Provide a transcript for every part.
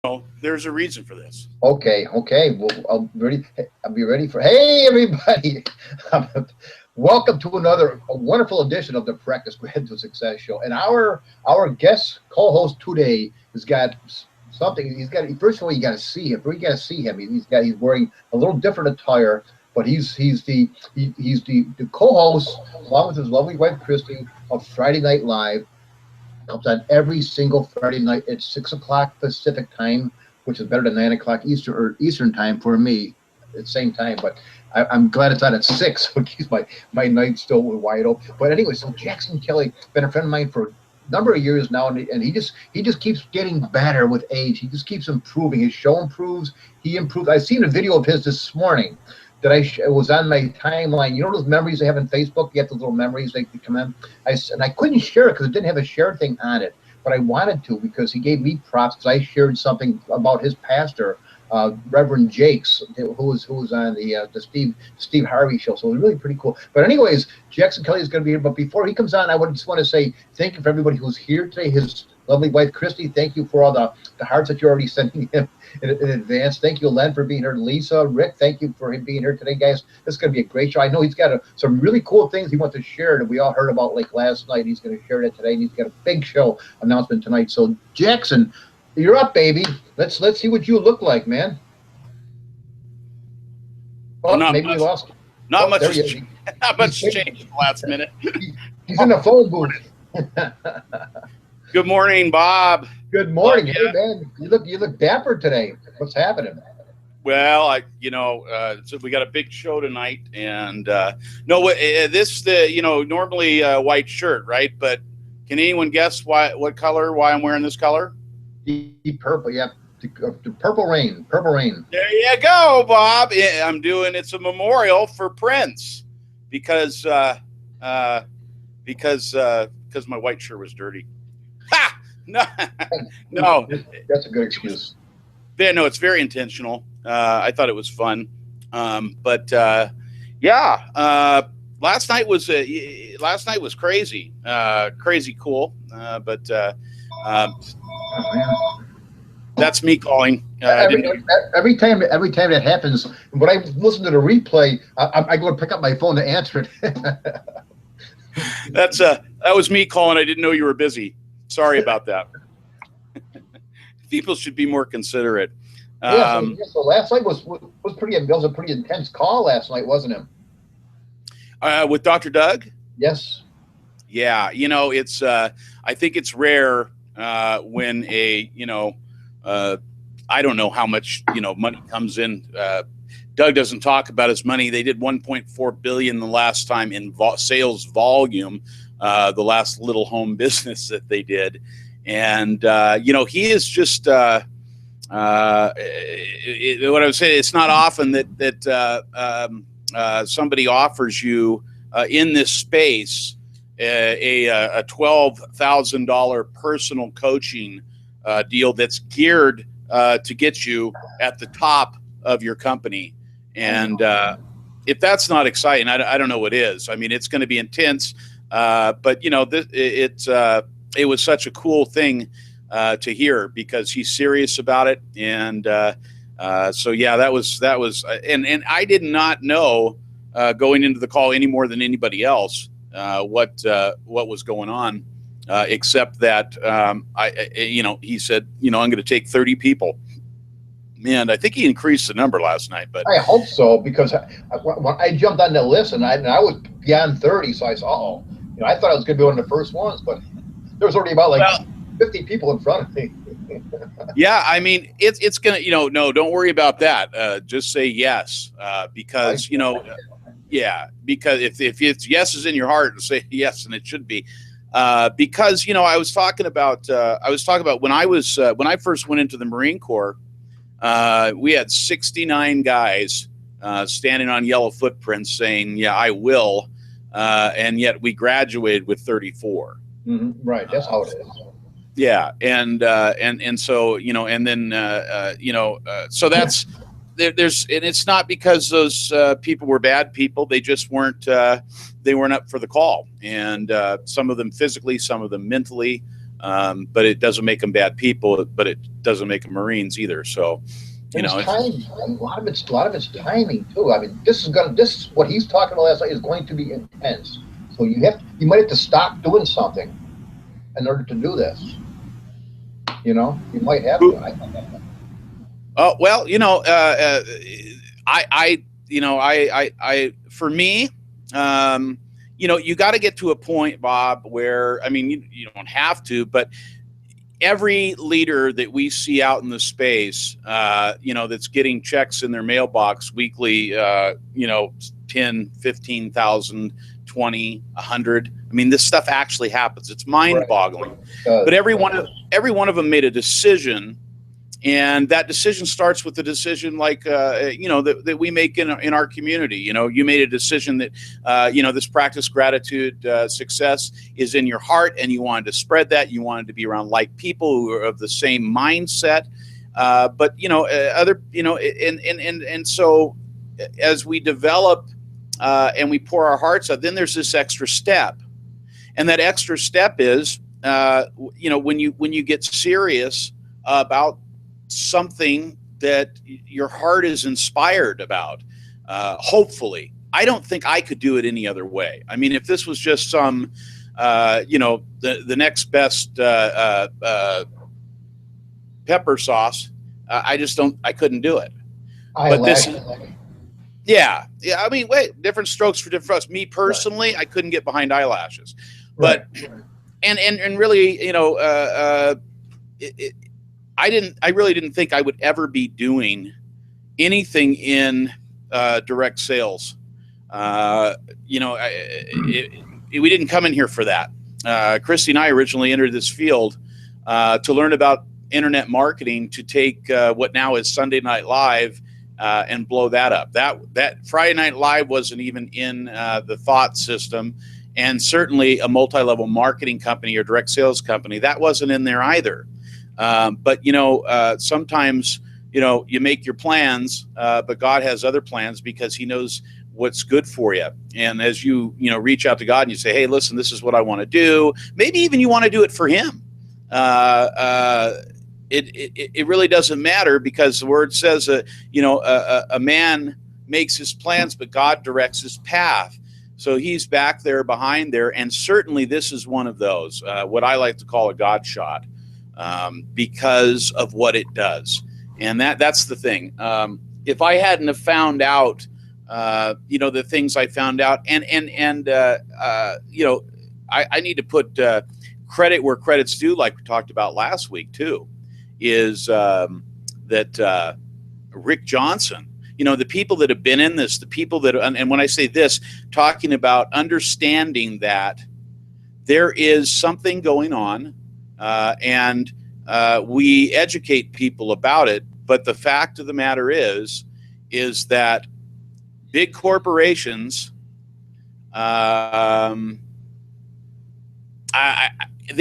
know, there's a reason for this. Okay, okay. Well, I'll be ready for. Hey, everybody! Welcome to another wonderful edition of the Practice Grid to Success Show. And our guest co-host today has got something. He's got first of all, you got to see him. You got to see him. He's wearing a little different attire, but he's the co-host along with his lovely wife Christy of Friday Night Live. Comes on every single Friday night at 6 o'clock Pacific time, which is better than 9 o'clock Eastern time for me at the same time. But I'm glad it's on at 6, so it keeps my night still wide open. But anyway, so Jackson Kelly been a friend of mine for a number of years now, and he just keeps getting better with age. He just keeps improving. His show improves. He improves. I seen a video of his this morning that it was on my timeline. You know those memories they have in Facebook? You get those little memories they come in. And I couldn't share it because it didn't have a share thing on it, but I wanted to because he gave me props because I shared something about his pastor, Reverend Jakes, who was on the Steve Harvey show. So it was really pretty cool. But anyways, Jackson Kelly is going to be here. But before he comes on, I just want to say thank you for everybody who's here today. His lovely wife Christy, thank you for all the hearts that you're already sending him in advance. Thank you, Len, for being here. Lisa, Rick, thank you for him being here today, guys. This is going to be a great show. I know he's got some really cool things he wants to share that we all heard about like last night. He's going to share that today, and he's got a big show announcement tonight. So, Jackson, you're up, baby. Let's see what you look like, man. Oh, not maybe much. we lost. Not much. Not much changed in the last minute. He's in the phone booth. Good morning, Bob. Good morning. Hey, man. You look dapper today. What's happening? Well, so we got a big show tonight, and normally white shirt, right? But can anyone guess why I'm wearing this color? Deep purple, yeah. The purple rain. There you go, Bob. Yeah, it's a memorial for Prince because my white shirt was dirty. Ha! No. That's a good excuse. Yeah, no, it's very intentional. I thought it was fun. Last night was crazy. Crazy cool. That's me calling. Every time that happens, when I listen to the replay, I go to pick up my phone to answer it. That was me calling. I didn't know you were busy. Sorry about that. People should be more considerate. So last night was pretty. It was a pretty intense call last night, wasn't it? With Dr. Doug? Yes. Yeah, it's. I think it's rare when I don't know how much money comes in. Doug doesn't talk about his money. They did 1.4 billion the last time in sales volume. The last little home business that they did, and he is just what I would say. It's not often that somebody offers you in this space a $12,000 personal coaching deal that's geared to get you at the top of your company. And if that's not exciting, I don't know what is. I mean, it's going to be intense, but it was such a cool thing to hear because he's serious about it. And so yeah, that was, and I did not know going into the call any more than anybody else what was going on, except that he said, I'm going to take 30 people. Man, I think he increased the number last night, but I hope so because when I jumped on the list and I was beyond 30, so I saw, I thought I was going to be one of the first ones, but there was already about 50 people in front of me. Yeah, I mean, it's gonna, no, don't worry about that. Just say yes, because because if it's yes is in your heart, say yes, and it should be. Because I was talking about when I first went into the Marine Corps. We had 69 guys standing on yellow footprints saying, yeah, I will. And yet we graduated with 34. Mm-hmm. Right. That's how it is. Yeah. And so, and then, so that's, and it's not because those people were bad people. They just weren't up for the call. And some of them physically, some of them mentally, But it doesn't make them bad people, but it doesn't make them Marines either. So, you And know, it's timing. A lot of it's timing too. I mean, this is what he's talking about last night is going to be intense. So you might have to stop doing something in order to do this. You know, you might have to. oh well, you know, for me, you know, you got to get to a point, Bob, where I mean, you don't have to, but every leader that we see out in the space, you know, that's getting checks in their mailbox weekly, you know, 10, 15,000, 20, 100. I mean, this stuff actually happens. It's mind boggling, but every one of them made a decision. And that decision starts with the decision, like, you know, that we make in our community. You know, you made a decision that, you know, this practice gratitude success is in your heart, and you wanted to spread that. You wanted to be around like people who are of the same mindset. But, you know, you know, and so as we develop and we pour our hearts out, then there's this extra step. And that extra step is, you know, when you get serious about something that your heart is inspired about, hopefully. I don't think I could do it any other way. I mean, if this was just some, you know, the next best pepper sauce, I couldn't do it. But this, yeah. I mean, wait, different strokes for different folks. Me personally, I couldn't get behind eyelashes, but and really, you know, I really didn't think I would ever be doing anything in direct sales. You know, we didn't come in here for that. Christy and I originally entered this field to learn about internet marketing, to take what now is Sunday Night Live and blow that up. That Friday Night Live wasn't even in the thought system, and certainly a multi-level marketing company or direct sales company, that wasn't in there either. But, you know, sometimes, you know, you make your plans, but God has other plans because he knows what's good for you. And as you know, reach out to God and you say, hey, listen, this is what I want to do. Maybe even you want to do it for him. It really doesn't matter, because the word says, you know, a man makes his plans, but God directs his path. So he's back there behind there. And certainly this is one of those, what I like to call a God shot. Because of what it does. And that's the thing. If I hadn't have found out, you know, the things I found out, and you know, I need to put credit where credit's due, like we talked about last week too, is that Rick Johnson, you know, the people that have been in this, the people that, and when I say this, talking about understanding that there is something going on, and we educate people about it. But the fact of the matter is that big corporations, they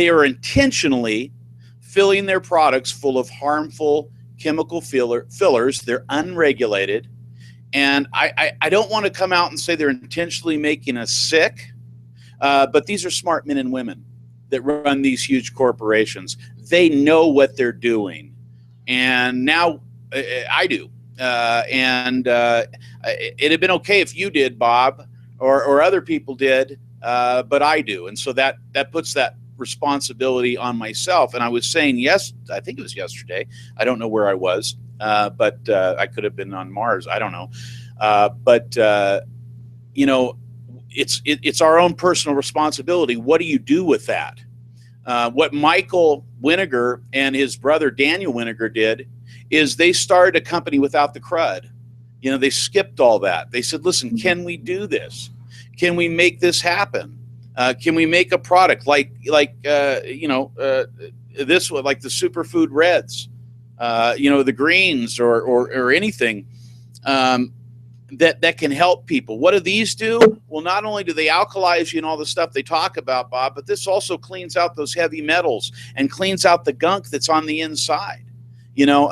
are intentionally filling their products full of harmful chemical fillers. They're unregulated. And I don't want to come out and say they're intentionally making us sick, but these are smart men and women that run these huge corporations. They know what they're doing. And now I do. And it had been okay if you did, Bob, or other people did, but I do. And so that puts that responsibility on myself. And I was saying, yes, I think it was yesterday. I don't know where I was, but I could have been on Mars. I don't know. But you know, it's our own personal responsibility. What do you do with that? What Michael Winiger and his brother Daniel Winiger did is they started a company without the crud. You know, they skipped all that. They said, listen, can we do this? Can we make this happen? Can we make a product like you know, this one, like the Superfood Reds, you know, the greens or anything that can help people. What do these do? Well, not only do they alkalize you and all the stuff they talk about, Bob, but this also cleans out those heavy metals and cleans out the gunk that's on the inside. You know,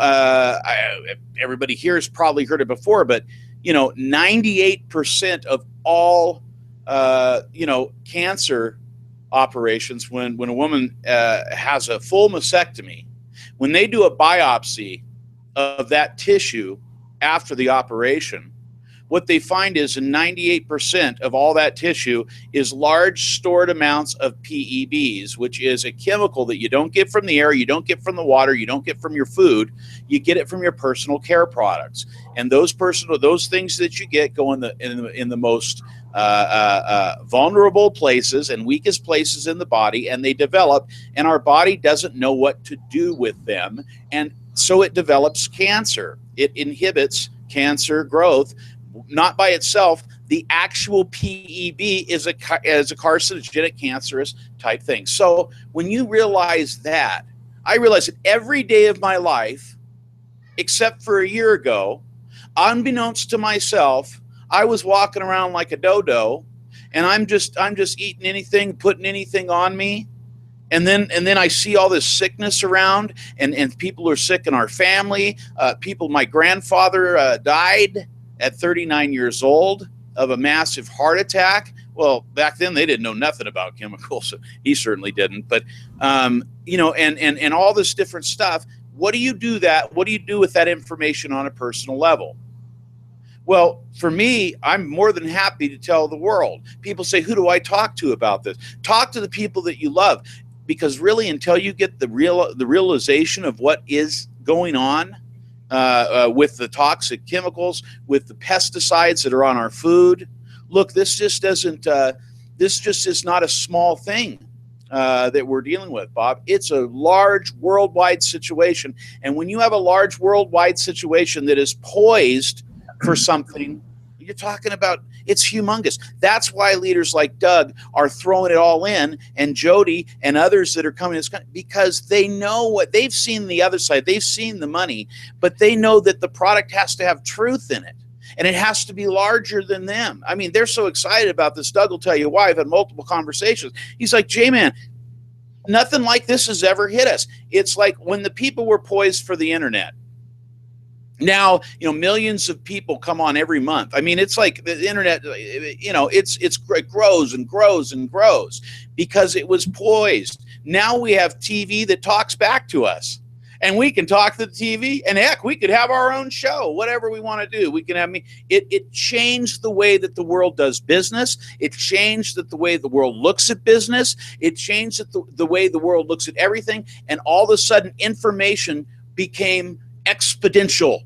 everybody here has probably heard it before, but, you know, 98% of all, you know, cancer operations, when a woman has a full mastectomy, when they do a biopsy of that tissue after the operation, what they find is 98% of all that tissue is large stored amounts of PEBs, which is a chemical that you don't get from the air, you don't get from the water, you don't get from your food, you get it from your personal care products. And those things that you get go in the most vulnerable places and weakest places in the body, and they develop, and our body doesn't know what to do with them, and so it develops cancer. It inhibits cancer growth. Not by itself. The actual PEB is a carcinogenic, cancerous type thing. So when you realize that, I realize that every day of my life, except for a year ago, unbeknownst to myself, I was walking around like a dodo, and I'm just eating anything, putting anything on me. And then I see all this sickness around, and people are sick in our family. My grandfather died at 39 years old of a massive heart attack. Well, back then they didn't know nothing about chemicals. So he certainly didn't. But and all this different stuff. What do you do with that information on a personal level? Well, for me, I'm more than happy to tell the world. People say, who do I talk to about this? Talk to the people that you love, because really, until you get the realization of what is going on with the toxic chemicals, with the pesticides that are on our food, look, this just is not a small thing that we're dealing with, Bob. It's a large worldwide situation. And when you have a large worldwide situation that is poised for something, you're talking about, it's humongous. That's why leaders like Doug are throwing it all in, and Jody and others that are coming, because they know what they've seen the other side. They've seen the money, but they know that the product has to have truth in it, and it has to be larger than them. I mean, they're so excited about this. Doug will tell you why. I've had multiple conversations. He's like, J-Man, nothing like this has ever hit us. It's like when the people were poised for the internet. Now, millions of people come on every month. I mean, it's like the internet, it grows and grows and grows because it was poised. Now we have TV that talks back to us, and we can talk to the TV, and heck, we could have our own show, whatever we want to do. We can have it changed the way that the world does business. It changed the way the world looks at business. It changed the way the world looks at everything. And all of a sudden, information became exponential.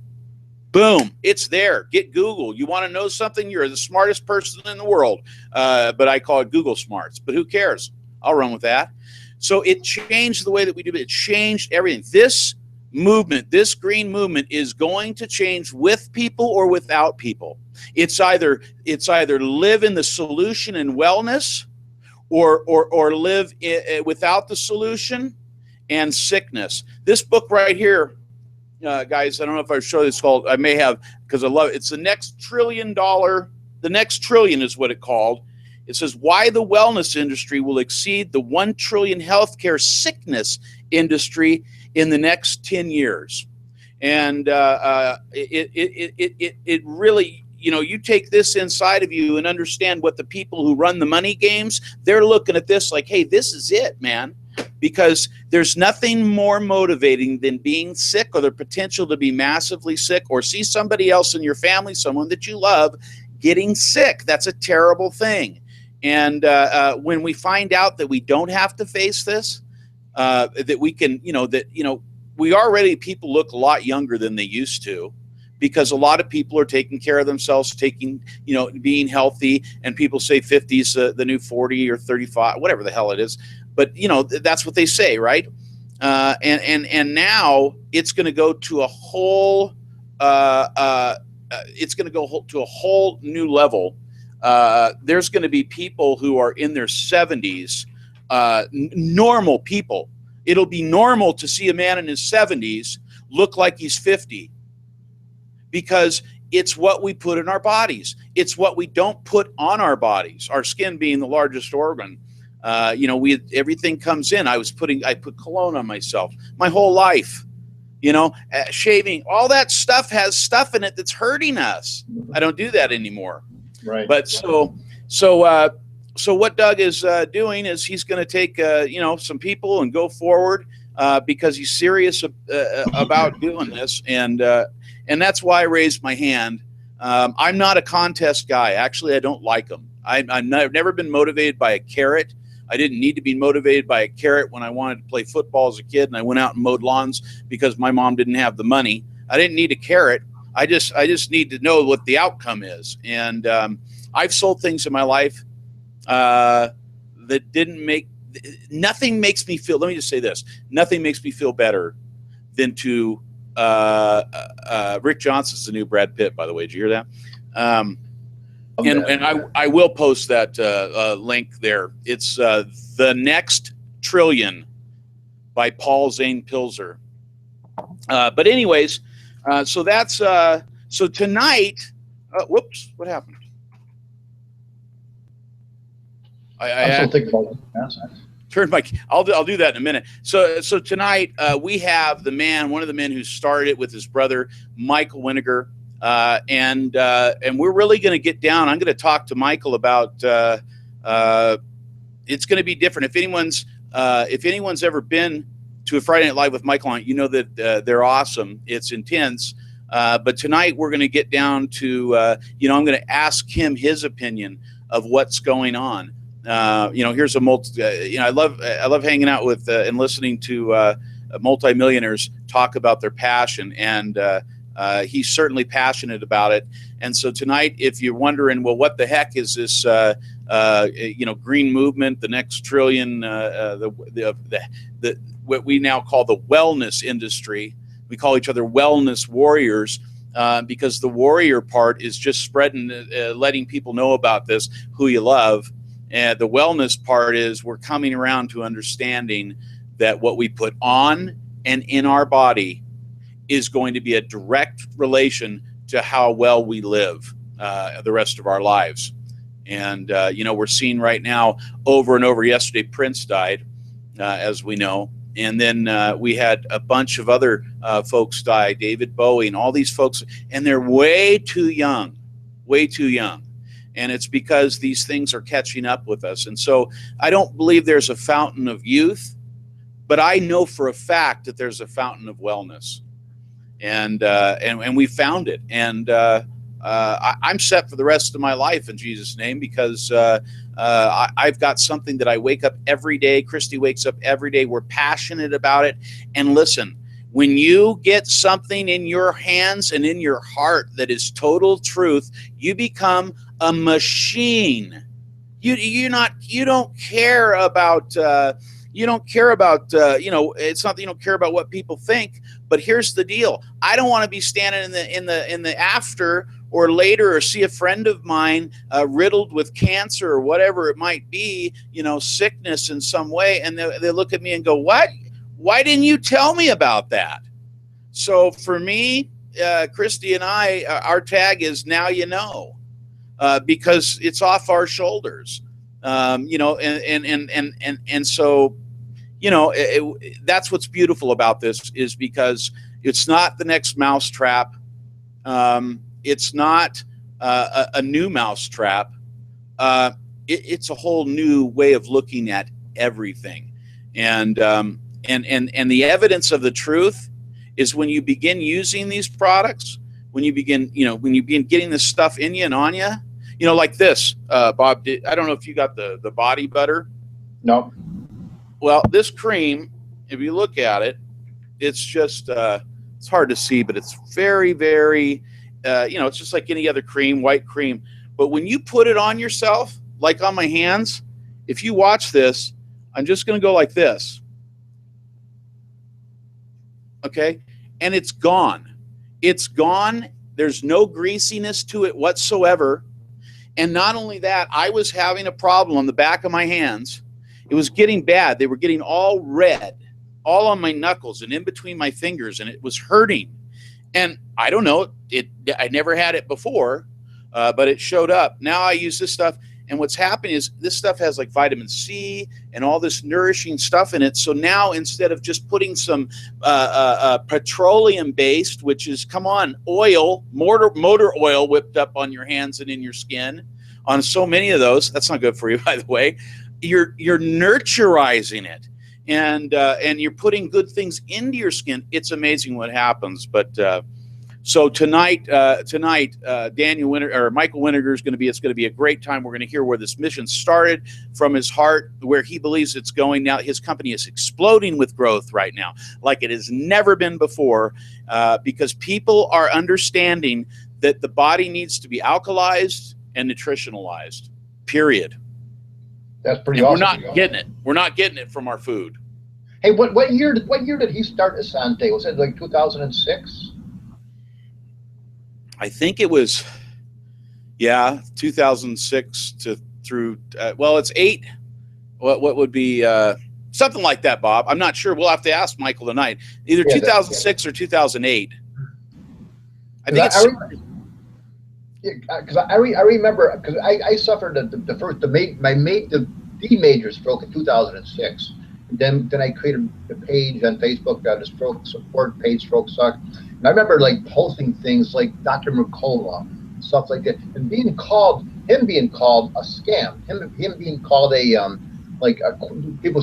Boom, it's there. Get Google. You want to know something? You're the smartest person in the world. But I call it Google Smarts. But who cares? I'll run with that. So it changed the way that we do it. It changed everything. This movement, this green movement, is going to change with people or without people. It's either live in the solution and wellness, or live without the solution and sickness. This book right here, guys, I don't know if I've shown this, called, I may have, because I love it. It's The Next $1 Trillion. The Next Trillion is what it called. It says why the wellness industry will exceed the 1 trillion healthcare sickness industry in the next 10 years. And it really, you take this inside of you and understand what the people who run the money games, they're looking at this like, hey, this is it, man. Because there's nothing more motivating than being sick, or the potential to be massively sick, or see somebody else in your family, someone that you love, getting sick. That's a terrible thing. And when we find out that we don't have to face this, that we can, we already, people look a lot younger than they used to, because a lot of people are taking care of themselves, being healthy, and people say 50's the new 40 or 35, whatever the hell it is. But, that's what they say, right? And now it's going to go to a whole, new level. There's going to be people who are in their 70s, normal people. It'll be normal to see a man in his 70s look like he's 50, because it's what we put in our bodies. It's what we don't put on our bodies, our skin being the largest organ. Everything comes in. I put cologne on myself my whole life, shaving, all that stuff has stuff in it that's hurting us. I don't do that anymore. Right. But So what Doug is doing is he's going to take some people and go forward because he's serious about doing this, and that's why I raised my hand. I'm not a contest guy. Actually, I don't like them. I've never been motivated by a carrot. I didn't need to be motivated by a carrot when I wanted to play football as a kid, and I went out and mowed lawns because my mom didn't have the money. I didn't need a carrot. I just need to know what the outcome is. And I've sold things in my life that didn't make, nothing makes me feel, let me just say this, nothing makes me feel better than to, Rick Johnson's the new Brad Pitt, by the way. Did you hear that? And I will post that link there. It's The Next Trillion by Paul Zane Pilzer. But anyways, so that's so tonight. Whoops, what happened? I'm still thinking about it. Turn my. I'll do that in a minute. So tonight we have the man, one of the men who started it with his brother Michael Winiger, and we're really going to get down. I'm going to talk to Michael about. It's going to be different. If anyone's ever been to a Friday Night Live with Michael on it, you know that they're awesome. It's intense. But tonight we're going to get down to. I'm going to ask him his opinion of what's going on. Here's a I love hanging out with and listening to multimillionaires talk about their passion, and he's certainly passionate about it. And so tonight, if you're wondering, well, what the heck is this, green movement, the next trillion, what we now call the wellness industry, we call each other wellness warriors. Because the warrior part is just spreading, letting people know about this, who you love. And the wellness part is we're coming around to understanding that what we put on and in our body is going to be a direct relation to how well we live the rest of our lives. And, we're seeing right now over and over. Yesterday, Prince died, as we know. And then we had a bunch of other folks die, David Bowie and all these folks, and they're way too young. And it's because these things are catching up with us. And so I don't believe there's a fountain of youth, but I know for a fact that there's a fountain of wellness. And we found it. And I'm set for the rest of my life in Jesus' name, because I've got something that I wake up every day. Christy wakes up every day. We're passionate about it. And listen, when you get something in your hands and in your heart that is total truth, you become a machine. You don't care about it's not that you don't care about what people think, but here's the deal. I don't want to be standing in the after or later, or see a friend of mine riddled with cancer or whatever it might be, sickness in some way, and they look at me and go, "What? Why didn't you tell me about that?" So for me, Christy and I, our tag is "Now you know," because it's off our shoulders, and so, that's what's beautiful about this, is because it's not the next mousetrap. It's not a new mousetrap. It's a whole new way of looking at everything, and the evidence of the truth is when you begin using these products, when you begin getting this stuff in you and on you, like this, Bob. I don't know if you got the body butter. No. Well, this cream, if you look at it, it's just it's hard to see, but it's very, very, it's just like any other cream, white cream. But when you put it on yourself, like on my hands, if you watch this, I'm just going to go like this. Okay. And it's gone. It's gone. There's no greasiness to it whatsoever. And not only that, I was having a problem on the back of my hands. It was getting bad. They were getting all red, all on my knuckles and in between my fingers, and it was hurting. And I don't know, I never had it before, but it showed up. Now I use this stuff, and what's happening is this stuff has like vitamin C and all this nourishing stuff in it. So now instead of just putting some petroleum-based, which is, come on, oil, motor oil whipped up on your hands and in your skin, on so many of those. That's not good for you, by the way. You're nurturizing it, and you're putting good things into your skin. It's amazing what happens. But so tonight, Daniel Winter or Michael Winterger is going to be. It's going to be a great time. We're going to hear where this mission started from his heart, where he believes it's going now. His company is exploding with growth right now, like it has never been before, because people are understanding that the body needs to be alkalized and nutritionalized. Period. That's pretty and awesome. We're not getting it. We're not getting it from our food. Hey, what year did he start Asante? Was it like 2006? I think it was, 2006 through. Well, it's 8. What would be something like that, Bob? I'm not sure. We'll have to ask Michael tonight. Either 2006 or 2008. I think it's. Because I remember, because I suffered the major stroke in 2006. Then I created a page on Facebook, the stroke support page, Stroke Suck. And I remember like posting things like Dr. Mercola, stuff like that, and him being called a scam, him being called people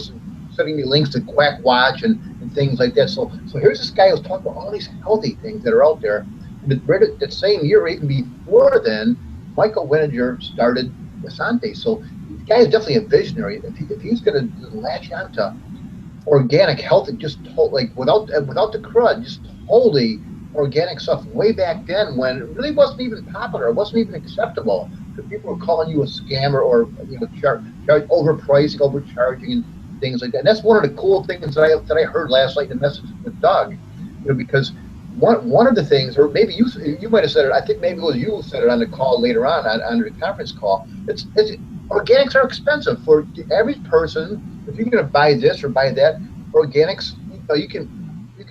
sending me links to Quack Watch and things like that. So here's this guy who's talking about all these healthy things that are out there. And that same year, or even before then, Michael Winterger started Asante. So the guy is definitely a visionary. If he's going to latch on to organic health and just without the crud, just wholly organic stuff way back then when it really wasn't even popular, it wasn't even acceptable. Because people were calling you a scammer or overpricing, overcharging, and things like that. And that's one of the cool things that I heard last night in the message with Doug. Because one of the things, or maybe you might have said it. I think maybe it was you who said it on the call later on the conference call. It's organics are expensive for the average person. If you're going to buy this or buy that, organics, you can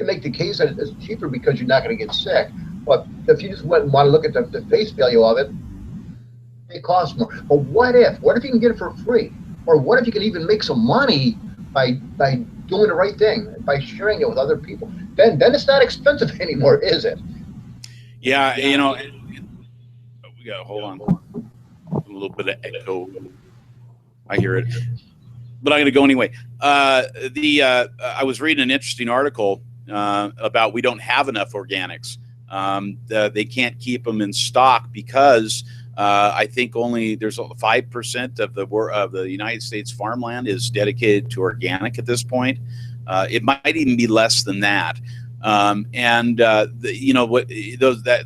make the case that it's cheaper because you're not going to get sick. But if you just want to look at the face value of it, it costs more. But what if you can get it for free? Or what if you can even make some money by doing the right thing, by sharing it with other people? Then it's not expensive anymore, is it? Yeah, we got, hold on, a little bit of echo. I hear it, but I'm going to go anyway. I was reading an interesting article about we don't have enough organics. They can't keep them in stock because I think only there's 5% of the United States farmland is dedicated to organic at this point. It might even be less than that. That's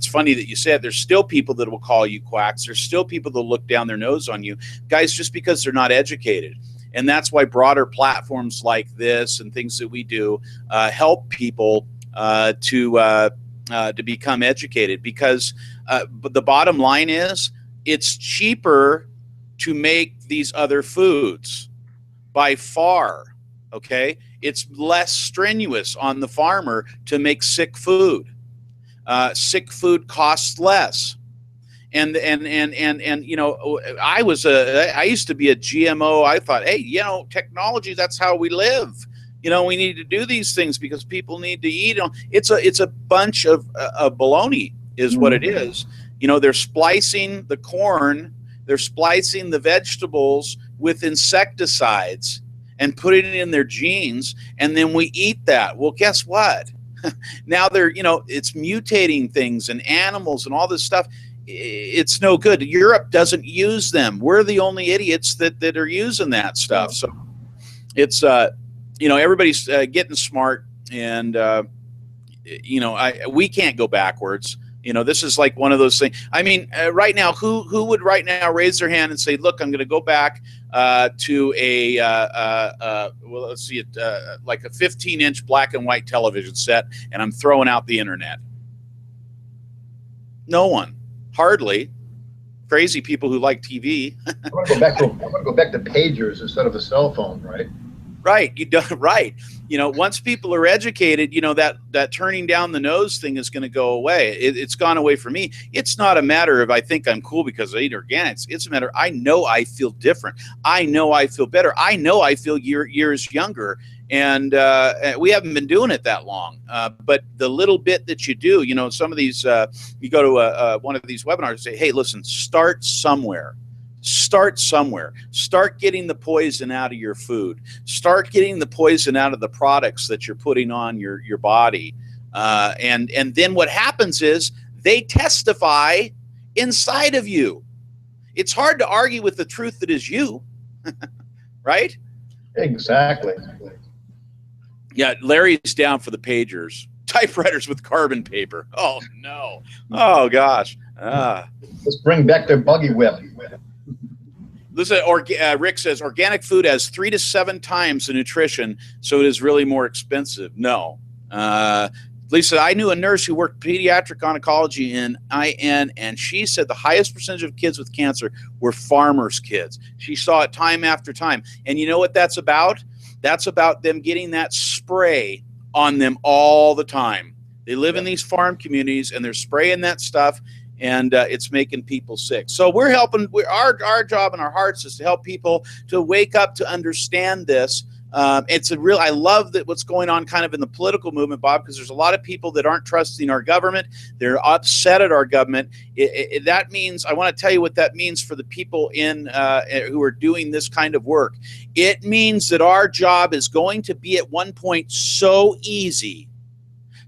funny that you said there's still people that will call you quacks. There's still people that look down their nose on you, guys, just because they're not educated. And that's why broader platforms like this and things that we do help people to become educated. Because but the bottom line is, it's cheaper to make these other foods by far. Okay, it's less strenuous on the farmer to make sick food. Sick food costs less. And I used to be a GMO. I thought, hey, technology, that's how we live. We need to do these things because people need to eat. It's a bunch of baloney is what it is. They're splicing the corn, they're splicing the vegetables with insecticides and putting it in their genes, and then we eat that. Well, guess what? Now it's mutating things and animals and all this stuff. It's no good. Europe doesn't use them. We're the only idiots that are using that stuff. So it's, everybody's getting smart, and, we can't go backwards. This is like one of those things. I mean, right now, who would right now raise their hand and say, look, I'm going to go back to let's see it, like a 15-inch black and white television set, and I'm throwing out the internet? No one. Hardly. Crazy people who like TV. I'm going to go back to pagers instead of a cell phone, right? Right. Right. Once people are educated, that turning down the nose thing is going to go away. It's gone away for me. It's not a matter of I think I'm cool because I eat organics. It's a matter, I know I feel different. I know I feel better. I know I feel years younger. And we haven't been doing it that long. But the little bit that you do, some of these, you go to one of these webinars and say, hey, listen, start somewhere. Start somewhere. Start getting the poison out of your food. Start getting the poison out of the products that you're putting on your body. And then what happens is they testify inside of you. It's hard to argue with the truth that is you, right? Exactly. Yeah, Larry's down for the pagers. Typewriters with carbon paper. Oh, no. Oh, gosh. Let's bring back the buggy whip. Listen, Rick says organic food has 3 to 7 times the nutrition, so it is really more expensive. No. Lisa, I knew a nurse who worked pediatric oncology in IN, and she said the highest percentage of kids with cancer were farmers' kids. She saw it time after time. And you know what that's about? That's about them getting that spray on them all the time. They live in these farm communities, and they're spraying that stuff, and it's making people sick. So we're helping. Our job in our hearts is to help people to wake up, to understand this. It's a real, I love that what's going on kind of in the political movement, Bob, because there's a lot of people that aren't trusting our government. They're upset at our government. That means, I want to tell you what that means for the people who are doing this kind of work. It means that our job is going to be at one point so easy.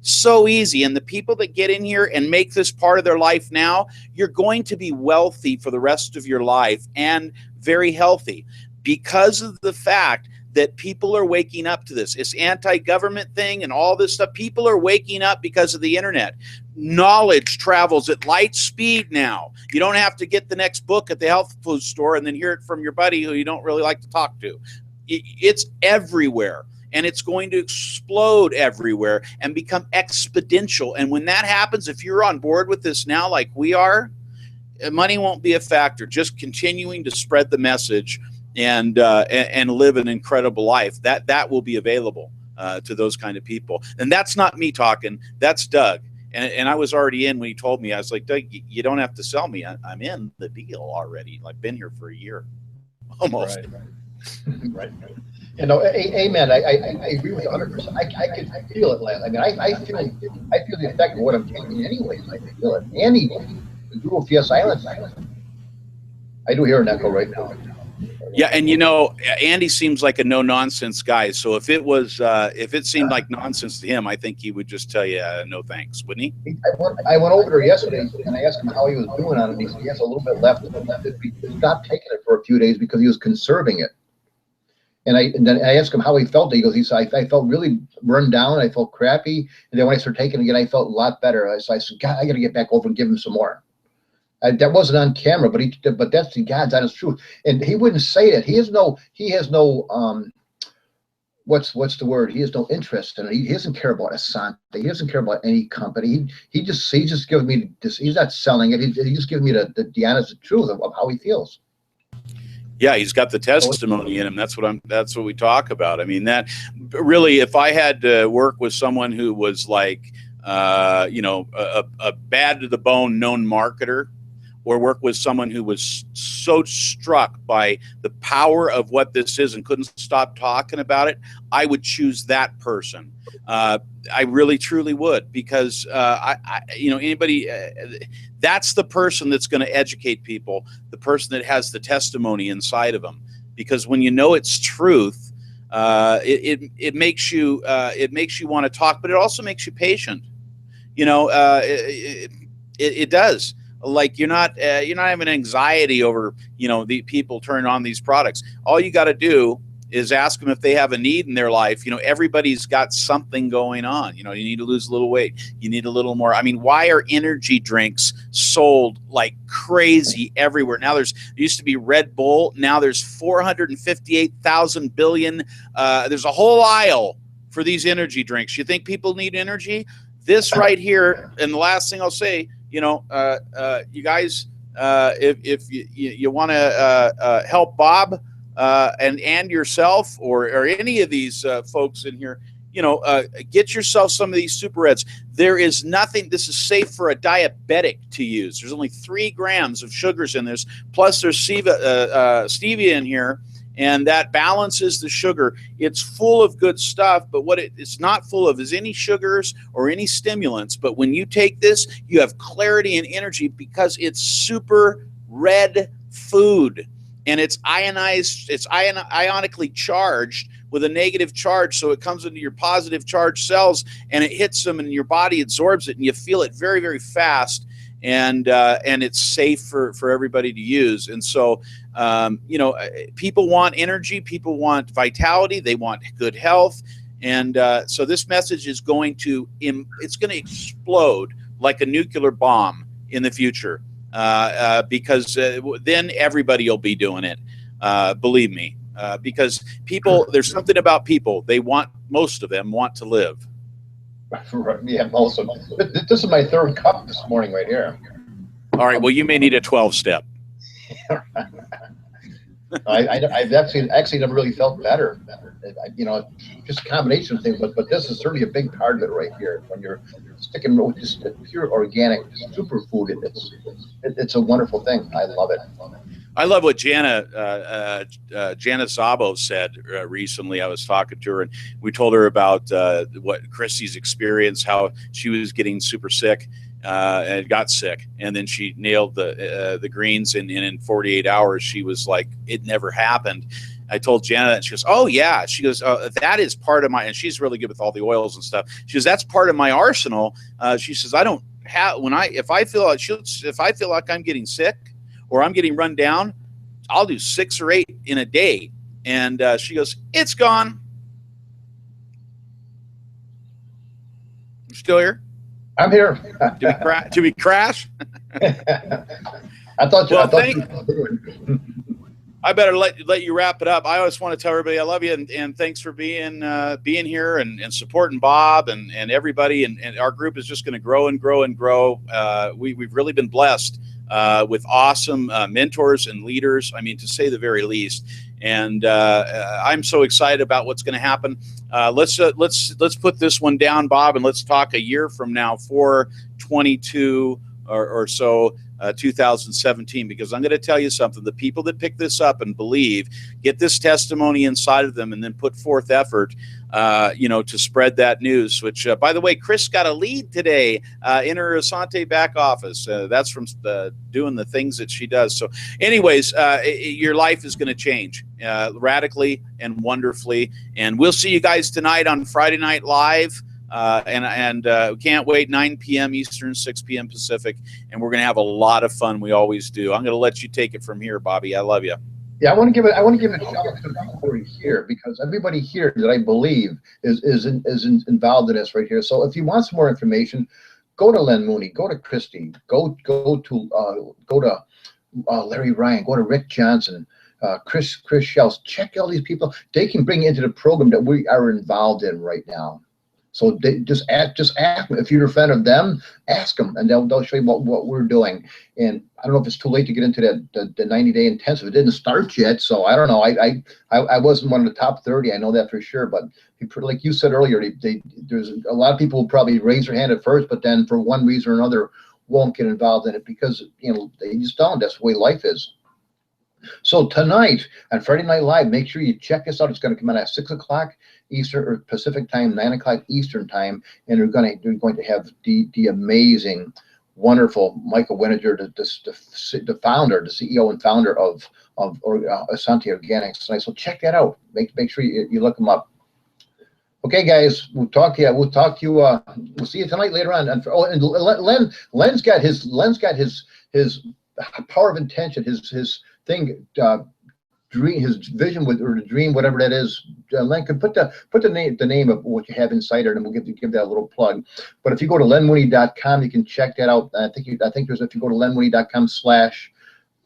And the people that get in here and make this part of their life now, you're going to be wealthy for the rest of your life and very healthy because of the fact that people are waking up to this. It's anti-government thing and all this stuff. People are waking up because of the internet. Knowledge travels at light speed now. You don't have to get the next book at the health food store and then hear it from your buddy who you don't really like to talk to. It's everywhere. And it's going to explode everywhere and become exponential. And when that happens, if you're on board with this now like we are, money won't be a factor. Just continuing to spread the message and live an incredible life. That will be available to those kind of people. And that's not me talking. That's Doug. And I was already in when he told me. I was like, Doug, you don't have to sell me. I'm in the deal already. I've been here for a year, almost. Right. You know, amen. I agree with you 100%. I can feel it, Lance. I mean, I feel the effect of what I'm taking anyways. I feel it. Andy, Google Fiat Silence. I do hear an echo right now. Yeah, and you know, Andy seems like a no-nonsense guy. So if it seemed like nonsense to him, I think he would just tell you no thanks, wouldn't he? I went over there yesterday and I asked him how he was doing on it. He said he has a little bit left. He stopped taking it for a few days because he was conserving it. And then I asked him how he felt. He said, I felt really run down. I felt crappy. And then when I started taking it again, I felt a lot better. So I said, God, I got to get back over and give him some more. That wasn't on camera, but that's the God's honest truth. And he wouldn't say it. He has no what's the word? He has no interest in it. He doesn't care about Asante. He doesn't care about any company. He just gives me this. He's not selling it. He just gives me the honest truth of how he feels. Yeah, he's got the testimony in him. That's what we talk about. I mean, that really, if I had to work with someone who was like, a bad to the bone known marketer, or work with someone who was so struck by the power of what this is and couldn't stop talking about it, I would choose that person. I really, truly would, because anybody, that's the person that's going to educate people, the person that has the testimony inside of them. Because when you know it's truth, it makes you want to talk, but it also makes you patient. You know, it does. Like you're not having anxiety over, the people turning on these products. All you got to do is ask them if they have a need in their life. Everybody's got something going on. You need to lose a little weight. You need a little more. I mean, why are energy drinks sold like crazy everywhere? Now there used to be Red Bull. Now there's 458,000 billion. There's a whole aisle for these energy drinks. You think people need energy? This right here, and the last thing I'll say, you guys, if you want to help Bob and yourself or any of these folks in here, get yourself some of these Super Reds. There is nothing. This is safe for a diabetic to use. There's only 3 grams of sugars in this. Plus, there's stevia in here. And that balances the sugar. It's full of good stuff, but what it's not full of is any sugars or any stimulants. But when you take this, you have clarity and energy because it's super red food, and it's ionized. It's ionically charged with a negative charge, so it comes into your positive charged cells, and it hits them, and your body absorbs it, and you feel it very, very fast. And it's safe for everybody to use. And so, people want energy, people want vitality, they want good health. And so this message is going to explode like a nuclear bomb in the future, because then everybody will be doing it. Believe me, because there's something about people. Most of them want to live. Yeah, also, this is my third cup this morning right here. All right, well, you may need a 12-step. I've actually never really felt better. Just a combination of things, but this is certainly a big part of it right here. When you're sticking with just pure organic superfood, it's a wonderful thing. I love it. I love what Jana Szabo said recently. I was talking to her, and we told her about what Chrissy's experience, how she was getting super sick and got sick, and then she nailed the greens, and in 48 hours she was like, it never happened. I told Jana that, and she goes, oh yeah. She goes, that is part of my, and she's really good with all the oils and stuff. She goes, that's part of my arsenal. She says, I don't have, if I feel like I'm getting sick or I'm getting run down, I'll do 6 or 8 in a day. And she goes, it's gone. You still here? I'm here. Did we crash? I thought you. I better let you wrap it up. I always want to tell everybody I love you, and thanks for being here and supporting Bob and everybody. And our group is just going to grow and grow and grow. We've really been blessed with awesome mentors and leaders. I mean, to say the very least. And I'm so excited about what's going to happen. Let's put this one down, Bob, and let's talk a year from now, 4/22 or so. 2017, because I'm going to tell you something. The people that pick this up and believe, get this testimony inside of them, and then put forth effort, to spread that news. Which, by the way, Chris got a lead today in her Asante back office. That's from doing the things that she does. So, anyways, your life is going to change radically and wonderfully. And we'll see you guys tonight on Friday Night Live. We can't wait. 9 p.m. Eastern, 6 p.m. Pacific, and we're going to have a lot of fun. We always do. I'm going to let you take it from here, Bobby. I love you. Yeah, I want to give a shout out to everybody here, because everybody here that I believe is involved in this right here. So if you want some more information, go to Len Mooney, go to Christy, go to Larry Ryan, go to Rick Johnson, Chris Shells. Check all these people. They can bring into the program that we are involved in right now. So they just ask them. If you're a fan of them, ask them, and they'll show you what we're doing. And I don't know if it's too late to get into the 90-day intensive. It didn't start yet, so I don't know. I wasn't one of the top 30. I know that for sure. But like you said earlier, there's a lot of people who probably raise their hand at first, but then for one reason or another won't get involved in it because they just don't. That's the way life is. So tonight on Friday Night Live, make sure you check this out. It's going to come out at 6 o'clock Eastern or Pacific time, 9 o'clock Eastern time, and they're going to have the amazing, wonderful Michael Weniger, the founder, the CEO and founder of Asante Organics tonight. So check that out. Make sure you look them up. Okay, guys, we'll talk to you. We'll see you tonight later on. And Len's got his power of intention, his thing, dream, his vision or the dream, whatever that is. Len could put the name of what you have inside it, and we'll give that a little plug. But if you go to lenmooney.com, you can check that out. I think there's, if you go to lenmooney.com/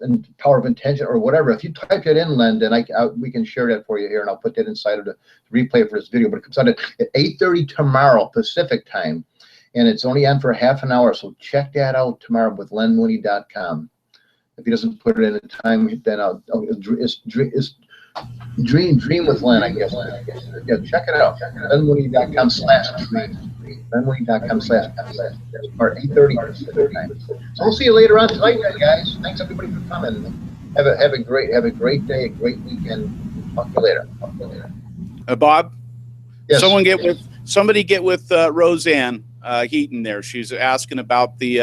and power of intention or whatever, if you type that in, Len, then we can share that for you here, and I'll put that inside of the replay for this video. But it comes out at 8:30 tomorrow Pacific time, and it's only on for half an hour. So check that out tomorrow with lenmooney.com. If he doesn't put it in the time, then it's dream with Len, I guess. Yeah, check it out. lenmooney.com/dream. lenmooney.com/dream. Or 8:30 Pacific time. So we'll see you later on tonight, guys. Thanks everybody for coming. Have a great day, a great weekend. Talk to you later. Bob, yes. Somebody get with Roseanne. Heaton there. She's asking about the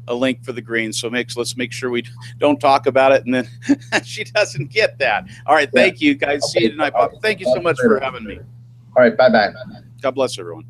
a link for the greens. So let's make sure we don't talk about it, and then she doesn't get that. All right, thank you guys. See you tonight, Bob. Thank you so much for having me. All right, bye-bye. God bless everyone.